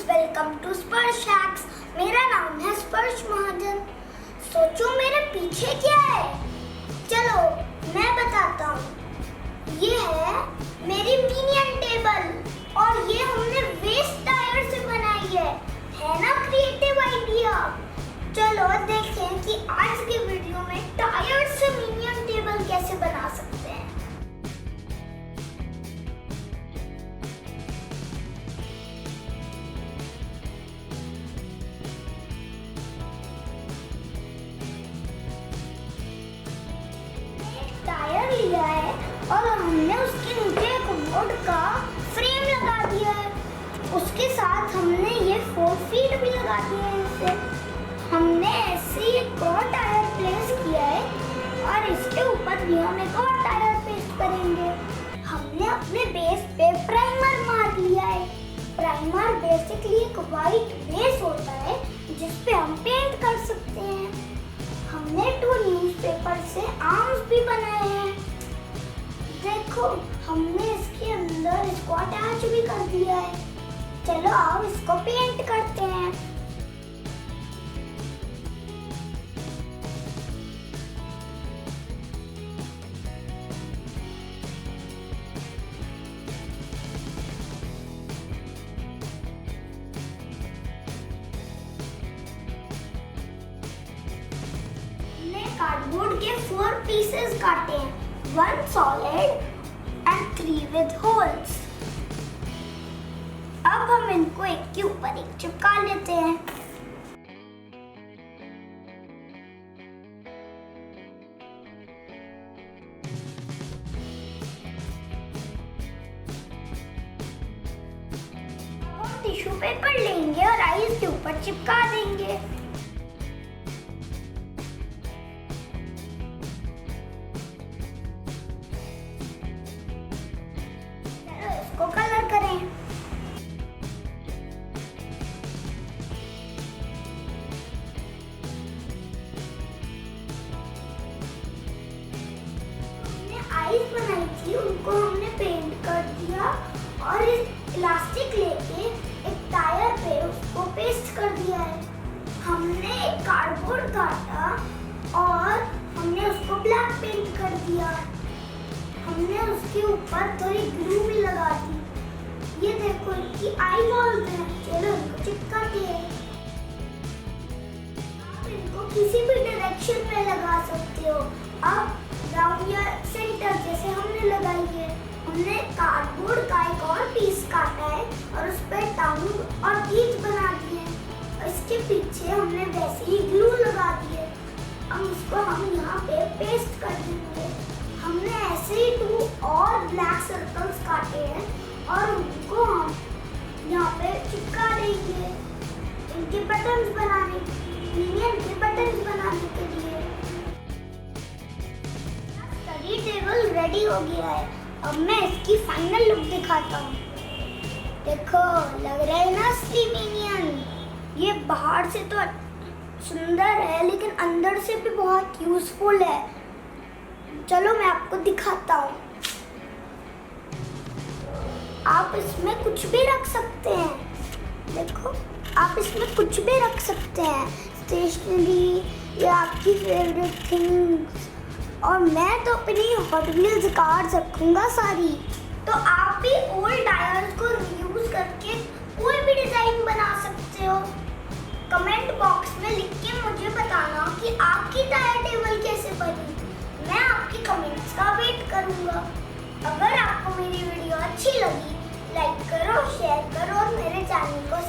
Welcome to स्पर्श। मेरा नाम है स्पर्श महाजन। सोचो मेरे पीछे क्या है? चलो मैं बताता हूँ। ये है मेरी मिनियन टेबल और ये हमने वेस्ट टायर से बनाई है ना क्रिएटिव आइडिया। चलो देखें कि आज के वीडियो में टायर से मिनियन टेबल कैसे बना सकते हैं। टायर लिया है और हमने उसके नीचे एक वुड का फ्रेम लगा दिया है। उसके साथ हमने ये 4 फीट भी लगा दिए हैं। इसे हमने ऐसे ही एक और टायर प्लेस किया है और इसके ऊपर भी हम एक और टायर पेस्ट करेंगे। हमने अपने बेस पे प्राइमर मार लिया है। प्राइमर बेसिकली एक वाइट बेस होता है जिस पे हम पेंट कर सकते हैं। हमने 2 न्यूज़पेपर से आर्म्स भी बनाए हैं। देखो हमने इसके अंदर इसको अटैच भी कर दिया है। चलो अब इसको पेंट करते हैं। कार्डबोर्ड के 4 पीसेस काटे हैं, 1 सॉलिड एंड 3 विद होल्स। अब हम इनको एक के ऊपर एक चिपका लेते हैं। अब हम टिश्यू पेपर लेंगे और आइस के ऊपर चिपका देंगे। को कलर करें। हमने आइस बनाई थी, उनको हमने पेंट कर दिया और इस इलास्टिक लेके एक टायर पे उसको पेस्ट कर दिया है। हमने एक कार्डबोर्ड काटा और हमने उसको ब्लैक पेंट कर दिया। हमने उसके ऊपर थोड़ी ग्लू भी लगा दी। ये देखो इनकी आई वॉल्स हैं। चलो इनको चिपकाते हैं। आप इनको किसी भी डायरेक्शन में लगा सकते हो। अब राउंड या सेंटर जैसे हमने लगाई है। हमने कार्डबोर्ड का एक और पीस काटा है और उस पर टांग और टीथ बना दिए। इसके पीछे हमने वैसे ही ग्लू लगा दी है। अब इसको हम यहाँ पे पेस्ट कर देंगे। हमने ऐसे ही 2 और ब्लैक सर्कल्स काटे हैं और उनको हम यहाँ पे चिपका देंगे। इनके बटन्स बनाने मिनियन के बटन्स बनाने के लिए। स्टडी टेबल रेडी हो गया है। अब मैं इसकी फाइनल लुक दिखाता हूँ। देखो लग रहा है ना असली मिनियन। ये बाहर से तो सुंदर है लेकिन अंदर से भी बहुत यूजफुल है। चलो मैं आपको दिखाता हूँ। आप इसमें कुछ भी रख सकते हैं। देखो आप इसमें कुछ भी रख सकते हैं, स्टेशनरी या आपकी फेवरेट थिंग्स। और मैं तो अपनी हॉट व्हील्स कार्स रखूँगा सारी। तो आप भी ओल्ड टायर्स को रीयूज करके कोई भी डिज़ाइन बना सकते हो। कमेंट बॉक्स में लिख के मुझे बताना कि आपकी टायर टेबल कैसे बनी। मैं आपकी कमेंट्स का वेट करूंगा। अगर आपको मेरी वीडियो अच्छी लगी लाइक करो, शेयर करो और मेरे चैनल को